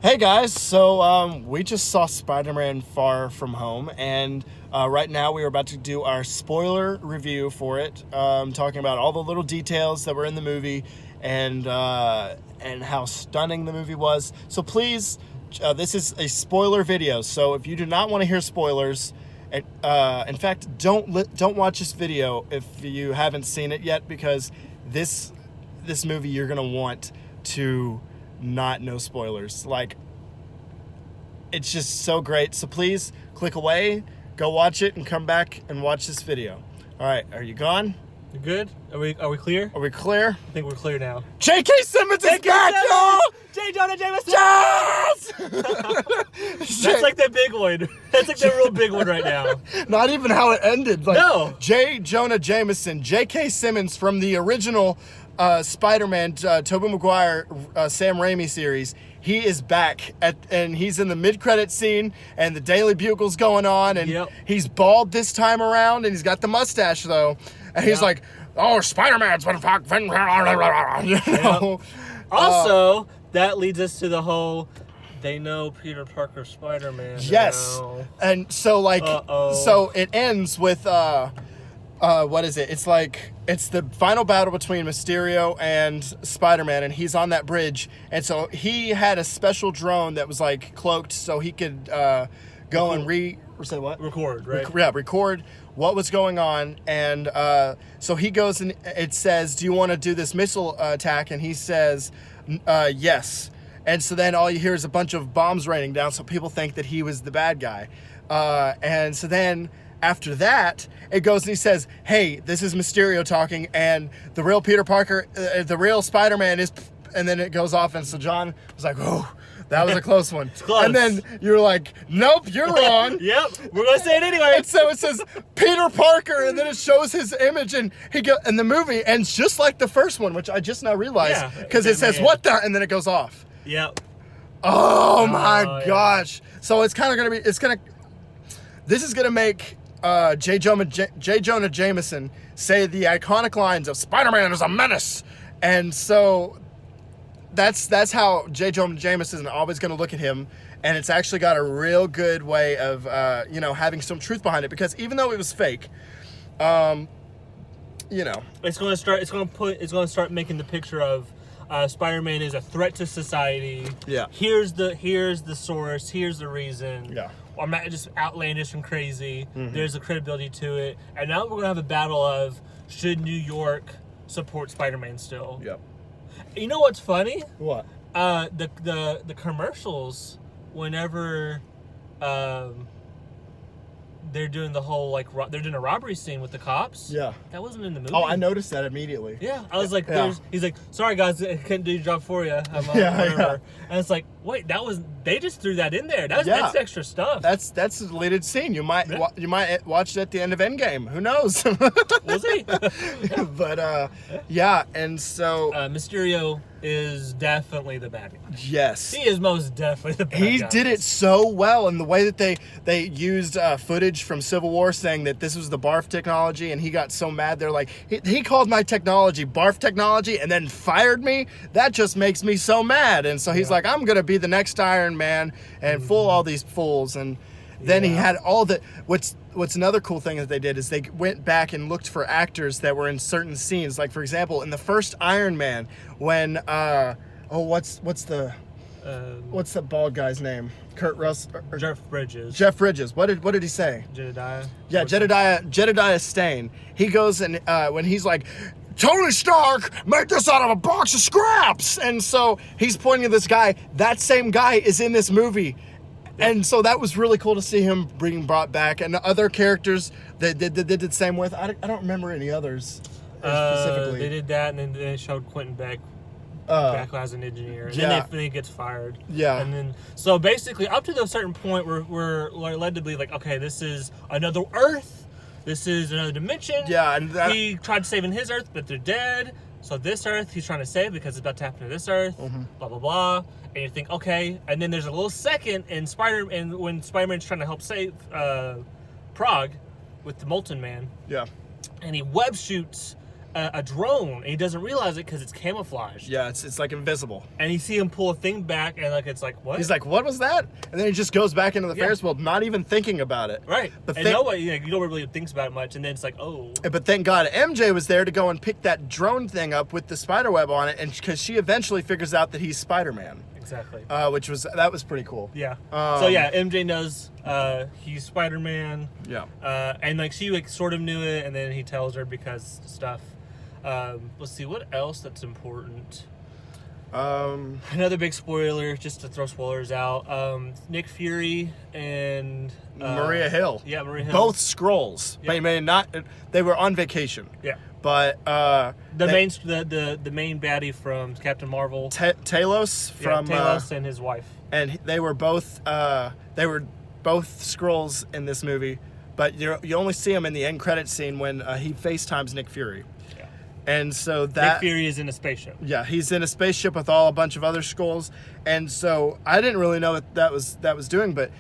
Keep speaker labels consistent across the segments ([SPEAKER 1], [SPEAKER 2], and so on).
[SPEAKER 1] Hey guys, so we just saw Spider-Man Far From Home, and right now we are about to do our spoiler review for it, talking about all the little details that were in the movie and how stunning the movie was. So please, this is a spoiler video, so if you do not want to hear spoilers, in fact, don't watch this video if you haven't seen it yet, because this movie you're gonna want to not know spoilers. Like, it's just so great. So please click away, go watch it, and come back and watch this video. All right, are you gone?
[SPEAKER 2] You good? Are we clear?
[SPEAKER 1] Are we clear?
[SPEAKER 2] I think we're clear now.
[SPEAKER 1] J.K. Simmons is back, y'all!
[SPEAKER 2] J. Jonah Jameson!
[SPEAKER 1] Yes!
[SPEAKER 2] That's like the big one. That's like the real big one right now.
[SPEAKER 1] Not even how it ended. Like,
[SPEAKER 2] no.
[SPEAKER 1] J. Jonah Jameson, J.K. Simmons from the original Spider-Man, Tobey Maguire, Sam Raimi series. He is back, and he's in the mid-credit scene, and the Daily Bugle's going on, and he's bald this time around, and he's got the mustache, though. And he's like, oh, Spider-Man's been fucking, you know?
[SPEAKER 2] Also, that leads us to the whole, they know Peter Parker Spider-Man.
[SPEAKER 1] Yes.
[SPEAKER 2] Now.
[SPEAKER 1] And so, like, so it ends with, what is it? It's like, it's the final battle between Mysterio and Spider-Man, and he's on that bridge. And so he had a special drone that was like cloaked so he could go and say what?
[SPEAKER 2] Record, right?
[SPEAKER 1] Record what was going on. And so he goes and it says, do you want to do this missile attack? And he says, yes. And so then all you hear is a bunch of bombs raining down, so people think that he was the bad guy. And so then after that, it goes and he says, hey, this is Mysterio talking, and the real Peter Parker, the real Spider-Man is, and then it goes off, and so John was like, oh, that was a close one.
[SPEAKER 2] Close.
[SPEAKER 1] And then you're like, nope, you're wrong.
[SPEAKER 2] Yep, we're going to say it anyway.
[SPEAKER 1] And so it says Peter Parker, and then it shows his image, and and the movie ends just like the first one, which I just now realized, because it says, what the, and then it goes off.
[SPEAKER 2] Yep.
[SPEAKER 1] Oh my gosh. So it's kind of going to be, this is going to make J. Jonah Jameson say the iconic lines of Spider-Man is a menace. And so that's how J. Jonah Jameson is always going to look at him. And it's actually got a real good way of, having some truth behind it, because even though it was fake,
[SPEAKER 2] it's going to start making the picture of Spider-Man is a threat to society.
[SPEAKER 1] Yeah.
[SPEAKER 2] Here's the source. Here's the reason.
[SPEAKER 1] Yeah.
[SPEAKER 2] I'm not just outlandish and crazy.
[SPEAKER 1] Mm-hmm.
[SPEAKER 2] There's a credibility to it. And now we're going to have a battle of, should New York support Spider-Man still?
[SPEAKER 1] Yep.
[SPEAKER 2] You know what's funny?
[SPEAKER 1] What?
[SPEAKER 2] The commercials, whenever they're doing the whole, like, they're doing a robbery scene with the cops.
[SPEAKER 1] Yeah.
[SPEAKER 2] That wasn't in the movie.
[SPEAKER 1] Oh, I noticed that immediately.
[SPEAKER 2] Yeah. I was like,
[SPEAKER 1] yeah.
[SPEAKER 2] He's like, sorry guys, I couldn't do your job for you.
[SPEAKER 1] Yeah.
[SPEAKER 2] And it's like, wait, they just threw that in there. That's extra stuff.
[SPEAKER 1] That's a deleted scene. You might watch it at the end of Endgame. Who knows?
[SPEAKER 2] We'll see.
[SPEAKER 1] But yeah, and so
[SPEAKER 2] Mysterio is definitely the bad guy.
[SPEAKER 1] Yes,
[SPEAKER 2] he is most definitely the bad guy.
[SPEAKER 1] He did it so well, and the way that they used footage from Civil War saying that this was the barf technology, and he got so mad. They're like, he called my technology barf technology, and then fired me. That just makes me so mad. And so he's like, I'm gonna be the next Iron Man and fool all these fools. And then he had all the what's another cool thing that they did is they went back and looked for actors that were in certain scenes. Like, for example, in the first Iron Man, when what's the bald guy's name? Kurt Russell or
[SPEAKER 2] Jeff Bridges.
[SPEAKER 1] Jeff Bridges. What did he say?
[SPEAKER 2] Jedediah.
[SPEAKER 1] Yeah, Jedediah Stane. He goes and when he's like, Tony Stark made this out of a box of scraps, and so he's pointing at this guy. That same guy is in this movie. And so that was really cool to see him brought back, and the other characters that did the same with. I don't remember any others specifically.
[SPEAKER 2] They did that, and then they showed Quentin Beck back as an engineer, and then he gets fired. Yeah, and then so basically up to a certain point, we're led to believe like, okay, this is another Earth, this is another dimension. Yeah, and he tried saving his Earth, but they're dead. So this Earth he's trying to save because it's about to happen to this Earth. Blah blah blah. And you think, okay, and then there's a little second in when Spider-Man's trying to help save Prague with the Molten Man. Yeah. And he web shoots a drone, and he doesn't realize it because it's camouflaged.
[SPEAKER 1] Yeah, it's like invisible.
[SPEAKER 2] And you see him pull a thing back, and like it's like, what?
[SPEAKER 1] He's like, what was that? And then he just goes back into the Ferris wheel, not even thinking about it.
[SPEAKER 2] Right. And nobody, you don't really think about it much, and then it's like, oh.
[SPEAKER 1] But thank God MJ was there to go and pick that drone thing up with the spider web on it, and because she eventually figures out that he's Spider-Man.
[SPEAKER 2] Exactly.
[SPEAKER 1] That was pretty cool.
[SPEAKER 2] Yeah. So yeah, MJ knows he's Spider-Man.
[SPEAKER 1] Yeah.
[SPEAKER 2] And like she like sort of knew it, and then he tells her because stuff. Let's see what else that's important. Another big spoiler, just to throw spoilers out. Nick Fury and
[SPEAKER 1] Maria Hill.
[SPEAKER 2] Yeah, Maria Hill.
[SPEAKER 1] Both Skrulls.
[SPEAKER 2] Yep.
[SPEAKER 1] They were on vacation.
[SPEAKER 2] Yeah.
[SPEAKER 1] But
[SPEAKER 2] the main baddie from Captain Marvel,
[SPEAKER 1] Talos from
[SPEAKER 2] Talos and his wife,
[SPEAKER 1] and they were both Skrulls in this movie, but you only see him in the end credit scene when he FaceTimes Nick Fury.
[SPEAKER 2] Yeah.
[SPEAKER 1] And so that
[SPEAKER 2] Nick Fury is in a spaceship.
[SPEAKER 1] Yeah, he's in a spaceship with a bunch of other Skrulls, and so I didn't really know what that was doing, but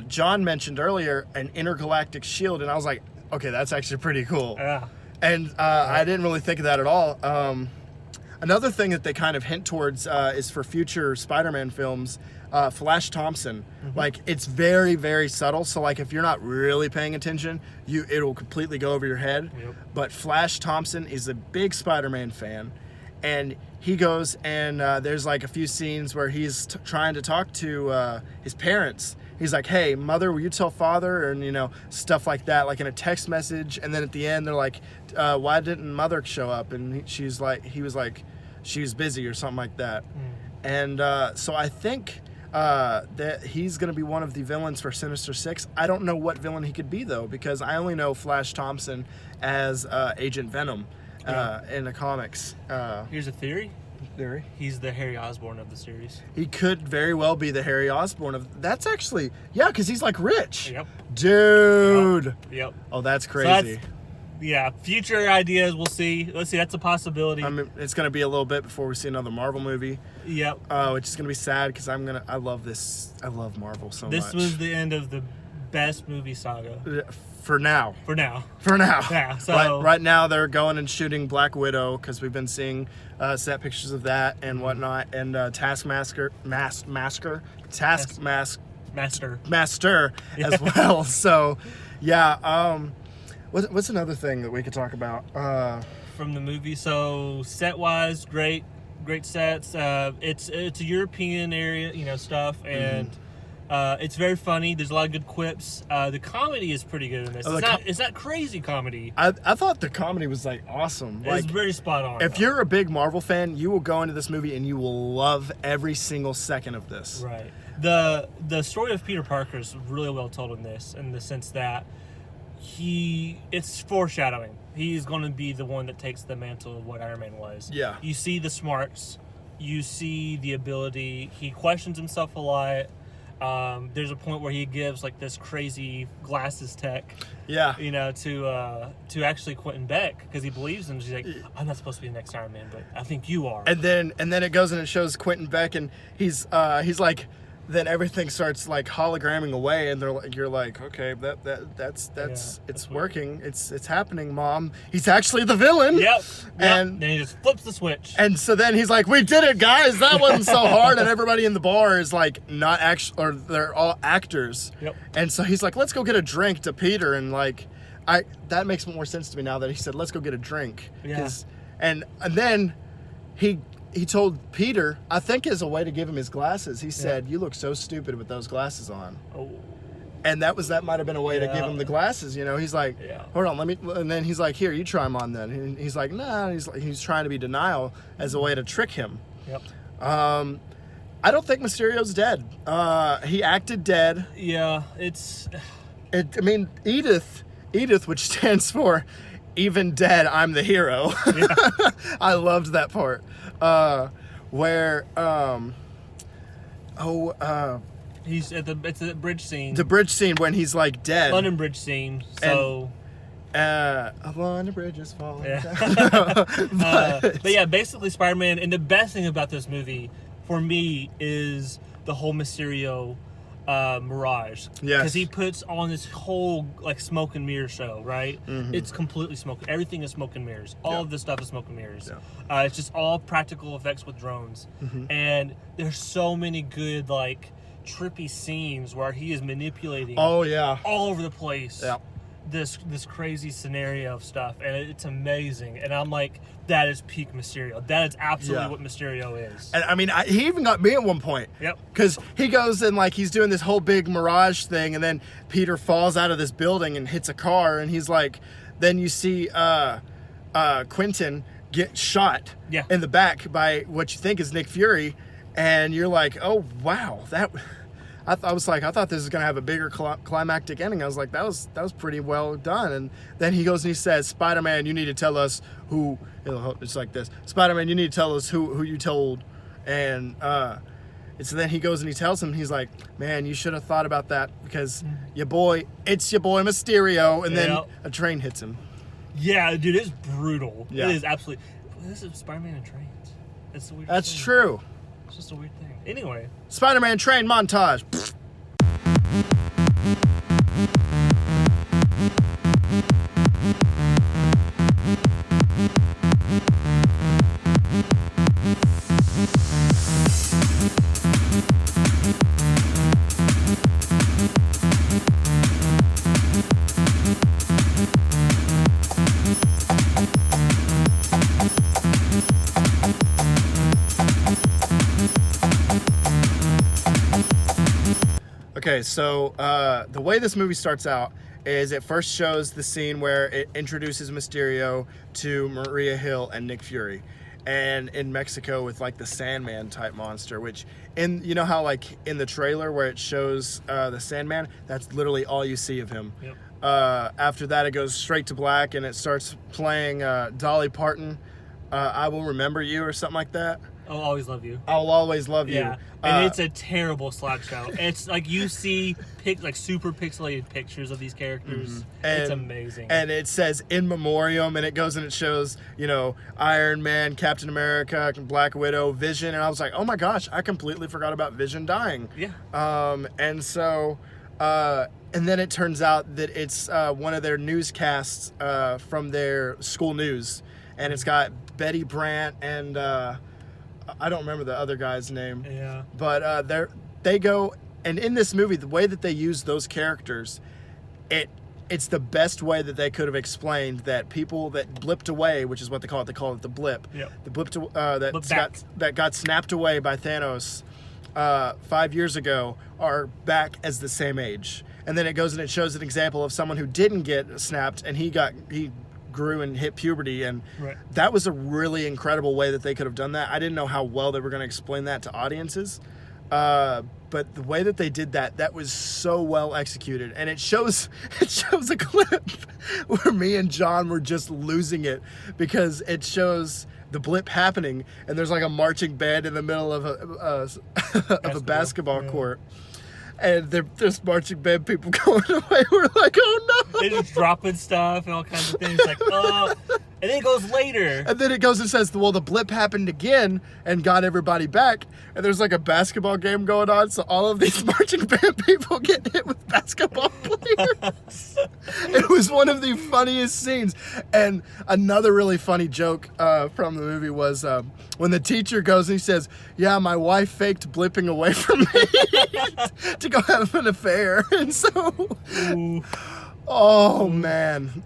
[SPEAKER 1] John mentioned earlier an intergalactic shield, and I was like, okay, that's actually pretty cool.
[SPEAKER 2] Yeah.
[SPEAKER 1] And I didn't really think of that at all. Another thing that they kind of hint towards is for future Spider-Man films, Flash Thompson. Mm-hmm. Like, it's very, very subtle. So, like, if you're not really paying attention, it'll completely go over your head.
[SPEAKER 2] Yep.
[SPEAKER 1] But Flash Thompson is a big Spider-Man fan. And he goes and there's, like, a few scenes where he's trying to talk to his parents. He's like, hey, mother, will you tell father? And, stuff like that, like in a text message. And then at the end, they're like, why didn't mother show up? And he was like, she was busy or something like that. And so I think that he's going to be one of the villains for Sinister Six. I don't know what villain he could be, though, because I only know Flash Thompson as Agent Venom in the comics.
[SPEAKER 2] Here's a theory. He's the Harry Osborn of the series.
[SPEAKER 1] He could very well be the Harry Osborn of... That's actually... Yeah, because he's, like, rich.
[SPEAKER 2] Yep.
[SPEAKER 1] Dude.
[SPEAKER 2] Yep.
[SPEAKER 1] Oh, that's crazy.
[SPEAKER 2] So future ideas, we'll see. Let's see, that's a possibility.
[SPEAKER 1] I mean, it's going to be a little bit before we see another Marvel movie.
[SPEAKER 2] Yep.
[SPEAKER 1] Which is going to be sad, because I love this. I love Marvel so much.
[SPEAKER 2] This was the end of the best movie saga.
[SPEAKER 1] For now.
[SPEAKER 2] Yeah, so...
[SPEAKER 1] Right now, they're going and shooting Black Widow, because we've been seeing set pictures of that and whatnot, and Taskmaster as well. So, yeah. What's another thing that we could talk about
[SPEAKER 2] from the movie? So, set-wise, great sets. It's a European area, stuff, and... it's very funny. There's a lot of good quips. The comedy is pretty good in this. It's not crazy comedy.
[SPEAKER 1] I thought the comedy was like awesome.
[SPEAKER 2] It's very spot on.
[SPEAKER 1] If you're a big Marvel fan, you will go into this movie and you will love every single second of this.
[SPEAKER 2] Right. The story of Peter Parker is really well told in this, in the sense that it's foreshadowing. He's going to be the one that takes the mantle of what Iron Man was.
[SPEAKER 1] Yeah.
[SPEAKER 2] You see the smarts. You see the ability. He questions himself a lot. There's a point where he gives like this crazy glasses tech, to actually Quentin Beck, because he believes him. She's like, I'm not supposed to be the next Iron Man, but I think you are.
[SPEAKER 1] And then it goes and it shows Quentin Beck, and he's like, then everything starts like hologramming away, and you're like, okay, that's it's working, it's happening, Mom. He's actually the villain.
[SPEAKER 2] Yep.
[SPEAKER 1] And
[SPEAKER 2] then he just flips the switch.
[SPEAKER 1] And so then he's like, we did it, guys. That wasn't so hard. And everybody in the bar is like, not actually, or they're all actors.
[SPEAKER 2] Yep.
[SPEAKER 1] And so he's like, let's go get a drink to Peter, and like, that makes more sense to me now that he said, let's go get a drink.
[SPEAKER 2] Yeah.
[SPEAKER 1] And then he told Peter, I think as a way to give him his glasses, he said, you look so stupid with those glasses on.
[SPEAKER 2] Oh.
[SPEAKER 1] And that might have been a way to give him the glasses, He's like, hold on, and then he's like, here, you try them on then. And he's like, nah, he's trying to be denial as a way to trick him.
[SPEAKER 2] Yep.
[SPEAKER 1] I don't think Mysterio's dead. He acted dead.
[SPEAKER 2] Yeah,
[SPEAKER 1] Edith, which stands for even dead, I'm the hero. Yeah. I loved that part. Where
[SPEAKER 2] he's at the bridge scene.
[SPEAKER 1] The bridge scene when he's like dead.
[SPEAKER 2] London Bridge scene. So
[SPEAKER 1] London Bridge is falling.
[SPEAKER 2] Yeah. but yeah, basically Spider-Man, and the best thing about this movie for me is the whole Mysterio Mirage.
[SPEAKER 1] Yes.
[SPEAKER 2] Because he puts on this whole like smoke and mirror show, right?
[SPEAKER 1] Mm-hmm.
[SPEAKER 2] It's completely smoke. Everything is smoke and mirrors. All of this stuff is smoke and mirrors.
[SPEAKER 1] Yeah.
[SPEAKER 2] It's just all practical effects with drones.
[SPEAKER 1] Mm-hmm.
[SPEAKER 2] And there's so many good like trippy scenes where he is manipulating.
[SPEAKER 1] Oh yeah.
[SPEAKER 2] All over the place.
[SPEAKER 1] Yeah.
[SPEAKER 2] This crazy scenario of stuff, and it's amazing. And I'm like, that is peak Mysterio. That is absolutely what Mysterio is.
[SPEAKER 1] And I mean, he even got me at one point.
[SPEAKER 2] Yep.
[SPEAKER 1] Because he goes and like he's doing this whole big Mirage thing, and then Peter falls out of this building and hits a car, and he's like, then you see Quentin get shot in the back by what you think is Nick Fury, and you're like, oh wow, that. I thought this was gonna have a bigger climactic ending. I was like, that was pretty well done. And then he goes and he says, Spider-Man, you need to tell us who. It's like this, Spider-Man, you need to tell us who you told. And so then he goes and he tells him, he's like, man, you should have thought about that because it's your boy Mysterio. And then a train hits him.
[SPEAKER 2] Yeah, dude, it's brutal.
[SPEAKER 1] Yeah.
[SPEAKER 2] It is absolutely. This is Spider-Man and trains. That's the weird.
[SPEAKER 1] That's
[SPEAKER 2] thing.
[SPEAKER 1] true.
[SPEAKER 2] It's just a weird thing. Anyway,
[SPEAKER 1] Spider-Man train montage. Okay, so the way this movie starts out is it first shows the scene where it introduces Mysterio to Maria Hill and Nick Fury, and in Mexico with like the Sandman type monster, which you know how like in the trailer where it shows the Sandman, that's literally all you see of him.
[SPEAKER 2] Yep.
[SPEAKER 1] After that, it goes straight to black and it starts playing Dolly Parton, "I Will Remember You" or something like that.
[SPEAKER 2] I'll always love you.
[SPEAKER 1] I'll always love you.
[SPEAKER 2] Yeah, and it's a terrible slideshow. It's like you see like super pixelated pictures of these characters.
[SPEAKER 1] Mm-hmm.
[SPEAKER 2] It's amazing.
[SPEAKER 1] And it says "In Memoriam," and it goes and it shows, Iron Man, Captain America, Black Widow, Vision, and I was like, oh my gosh, I completely forgot about Vision dying.
[SPEAKER 2] Yeah.
[SPEAKER 1] And so, and then it turns out that it's one of their newscasts from their school news, and it's got Betty Brant and I don't remember the other guy's name.
[SPEAKER 2] Yeah.
[SPEAKER 1] But they go, and in this movie, the way that they use those characters, it's the best way that they could have explained that people that blipped away, which is what they call it the blip.
[SPEAKER 2] Yep.
[SPEAKER 1] The blip that got snapped away by Thanos 5 years ago are back as the same age. And then it goes and it shows an example of someone who didn't get snapped and he grew and hit puberty, and that was a really incredible way that they could have done that. I didn't know how well they were going to explain that to audiences, but the way that they did that was so well executed, and it shows a clip where me and John were just losing it because it shows the blip happening and there's like a marching band in the middle of a basketball court. And there's marching band people going away. We're like, oh no!
[SPEAKER 2] They're just dropping stuff and all kinds of things. Like, and then it goes later.
[SPEAKER 1] And then it goes and says, well, the blip happened again and got everybody back. And there's like a basketball game going on, so all of these marching band people get hit with basketball players. It was one of the funniest scenes. And another really funny joke from the movie was when the teacher goes and he says, yeah, my wife faked blipping away from me to go have an affair. And so, man.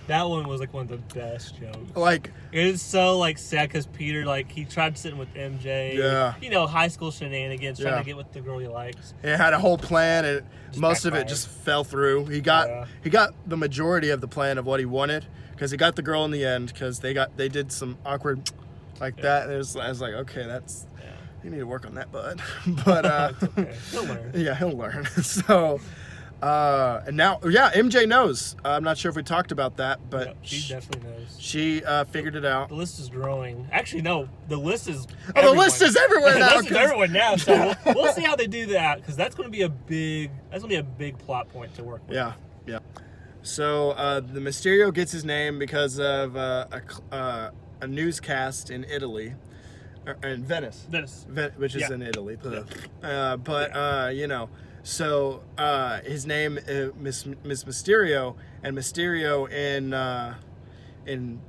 [SPEAKER 2] That one was like one of the best jokes.
[SPEAKER 1] Like,
[SPEAKER 2] it is so like sad because Peter, like, he tried sitting with MJ.
[SPEAKER 1] Yeah.
[SPEAKER 2] High school shenanigans, trying to get with the girl he likes.
[SPEAKER 1] He had a whole plan, and most of it just fell through. He got the majority of the plan of what he wanted because he got the girl in the end because they did some awkward like that. And I was like, okay, that's you need to work on that, bud. But
[SPEAKER 2] okay. He'll learn.
[SPEAKER 1] Yeah, he'll learn. So. And now, MJ knows. I'm not sure if we talked about that, but
[SPEAKER 2] she definitely knows.
[SPEAKER 1] She figured it out.
[SPEAKER 2] The list is growing. Actually, no, the list is.
[SPEAKER 1] The list is everywhere now.
[SPEAKER 2] The list is everywhere now. So we'll see how they do that because that's going to be a big plot point to work with.
[SPEAKER 1] Yeah. So the Mysterio gets his name because of a newscast in Italy. in Venice. Which is in Italy.
[SPEAKER 2] Yeah.
[SPEAKER 1] So his name Miss Mysterio, and Mysterio in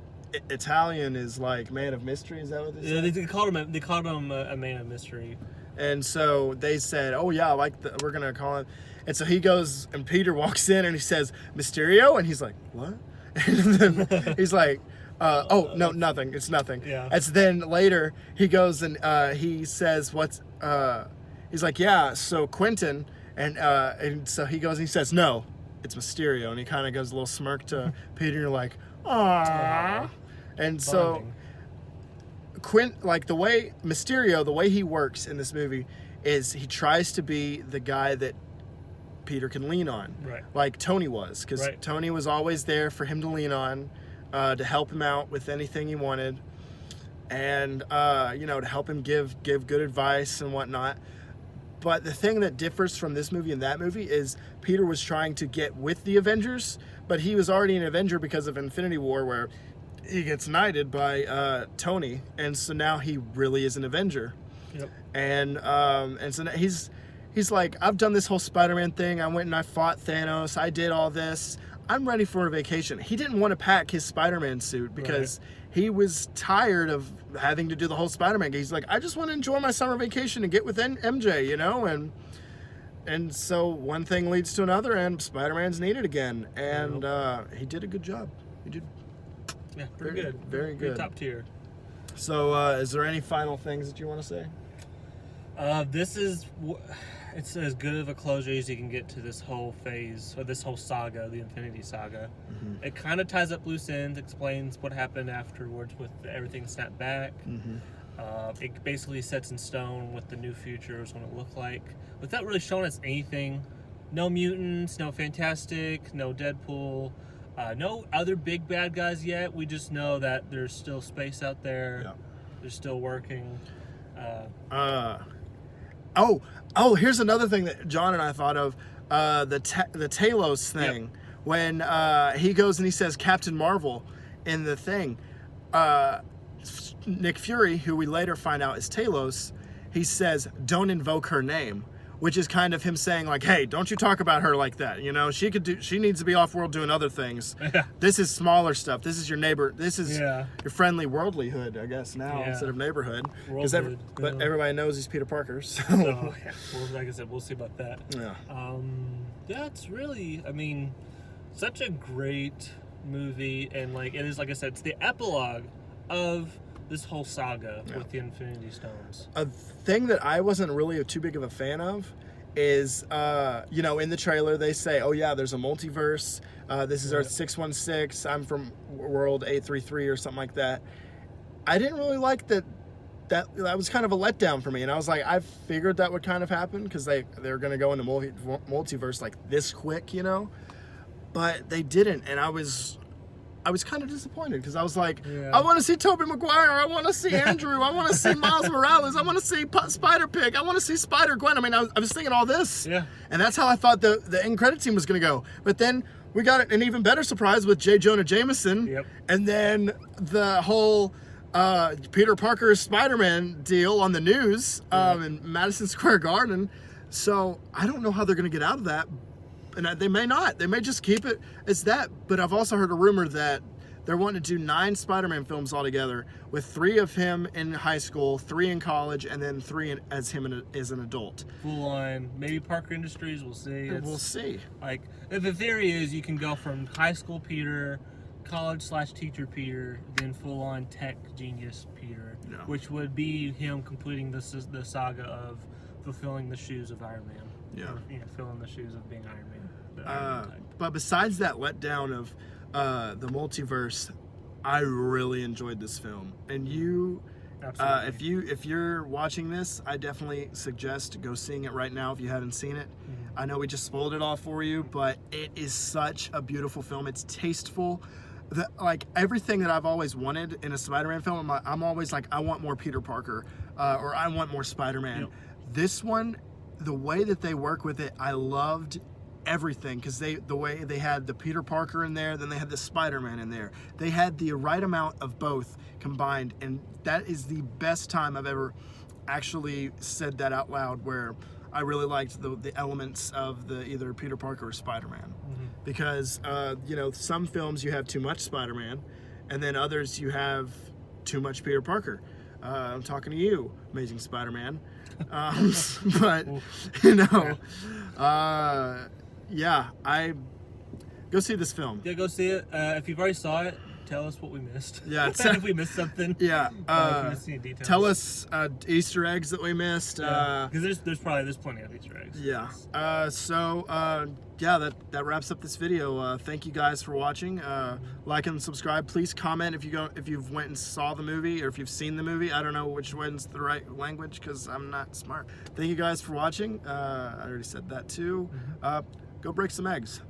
[SPEAKER 1] Italian is like man of mystery. Is that what they said?
[SPEAKER 2] Yeah, they called him a man of mystery.
[SPEAKER 1] And so they said, "Oh yeah, we're gonna call him." And so he goes, and Peter walks in, and he says, "Mysterio," and he's like, "What?" And then he's like, "Oh no, nothing. It's nothing."
[SPEAKER 2] Yeah.
[SPEAKER 1] And so then later he goes and he says, "What's?" He's like, "Yeah." So Quentin, and so he goes and he says, "No, it's Mysterio," and he kind of goes a little smirk to Peter, and you're like, "Aww." And so. The way Mysterio, the way he works in this movie is he tries to be the guy that Peter can lean on,
[SPEAKER 2] right?
[SPEAKER 1] Like Tony was, because
[SPEAKER 2] right.
[SPEAKER 1] Tony was always there for him to lean on, to help him out with anything he wanted, and to help him give good advice and whatnot. But the thing that differs from this movie and that movie is Peter was trying to get with the Avengers, but he was already an Avenger because of Infinity War, where he gets knighted by Tony, and so now he really is an Avenger.
[SPEAKER 2] Yep.
[SPEAKER 1] And so now he's like, I've done this whole Spider-Man thing. I went and I fought Thanos. I did all this. I'm ready for a vacation. He didn't want to pack his Spider-Man suit because he was tired of having to do the whole Spider-Man. He's like, I just want to enjoy my summer vacation and get with MJ, and so one thing leads to another, and Spider-Man's needed again, and he did a good job. He did.
[SPEAKER 2] Yeah, pretty good.
[SPEAKER 1] Very good.
[SPEAKER 2] Top tier.
[SPEAKER 1] So, is there any final things that you want to say?
[SPEAKER 2] It's as good of a closure as you can get to this whole phase, or this whole saga, the Infinity Saga. Mm-hmm. It kind of ties up loose ends, explains what happened afterwards with everything snapped back. Mm-hmm. It basically sets in stone what the new future is going to look like, without really showing us anything. No mutants, no Fantastic, no Deadpool. No other big bad guys yet. We just know that there's still space out there. Yeah. They're still working.
[SPEAKER 1] Here's another thing that John and I thought of. The Talos thing. Yep. When he goes and he says Captain Marvel in the thing. Nick Fury, who we later find out is Talos, he says, "Don't invoke her name." Which is kind of him saying, like, hey, don't you talk about her like that. She needs to be off-world doing other things. Yeah. This is smaller stuff. This is your neighbor. This is your friendly worldlyhood, I guess, now instead of neighborhood. But everybody knows he's Peter Parker. So.
[SPEAKER 2] Well, like I said, we'll see about that.
[SPEAKER 1] Yeah.
[SPEAKER 2] That's really, such a great movie. And, it is, like I said, it's the epilogue of this whole saga with the Infinity Stones. A
[SPEAKER 1] thing that I wasn't really too big of a fan of is, in the trailer they say, oh yeah, there's a multiverse. This is Earth 616. I'm from World 833 or something like that. I didn't really like that. That was kind of a letdown for me. And I was like, I figured that would kind of happen because they were going to go into multiverse like this quick, But they didn't. And I was kind of disappointed because I was like, I want to see Tobey Maguire, I want to see Andrew, I want to see Miles Morales, I want to see Spider-Pig, I want to see Spider-Gwen. I was thinking all this. Yeah. And that's how I thought the end credit scene was going to go. But then we got an even better surprise with J. Jonah Jameson. Yep. And then the whole Peter Parker Spider-Man deal on the news in Madison Square Garden. So I don't know how they're going to get out of that. And they may not. They may just keep it as that. But I've also heard a rumor that they're wanting to do 9 Spider-Man films altogether, with 3 of him in high school, 3 in college, and then 3 as him as an adult.
[SPEAKER 2] Full on. Maybe Parker Industries. We'll see.
[SPEAKER 1] We'll see.
[SPEAKER 2] The theory is you can go from high school Peter, college/teacher Peter, then full on tech genius Peter, which would be him completing the saga of fulfilling the shoes of Iron Man. Yeah. Or, filling the shoes of being Iron Man.
[SPEAKER 1] But besides that letdown of the multiverse, I really enjoyed this film. And you, if you're watching this, I definitely suggest go seeing it right now if you haven't seen it. Mm-hmm. I know we just spoiled it all for you, but it is such a beautiful film. It's tasteful. Everything that I've always wanted in a Spider-Man film, I'm always like, I want more Peter Parker, or I want more Spider-Man. Yep. This one, the way that they work with it, I loved everything, because the way they had the Peter Parker in there, then they had the Spider-Man in there. They had the right amount of both combined, and that is the best time I've ever actually said that out loud, where I really liked the elements of the either Peter Parker or Spider-Man. Because some films you have too much Spider-Man, and then others you have too much Peter Parker. I'm talking to you, Amazing Spider-Man. But I go see this film.
[SPEAKER 2] Yeah, go see it. If you've already saw it, tell us what we missed.
[SPEAKER 1] Yeah,
[SPEAKER 2] if we missed something.
[SPEAKER 1] Yeah,
[SPEAKER 2] if we missed any details.
[SPEAKER 1] Tell us Easter eggs that we missed.
[SPEAKER 2] Because there's plenty of Easter eggs.
[SPEAKER 1] Yeah. That wraps up this video. Thank you guys for watching. Like and subscribe. Please comment if you've went and saw the movie, or if you've seen the movie. I don't know which one's the right language because I'm not smart. Thank you guys for watching. I already said that too. Go break some eggs.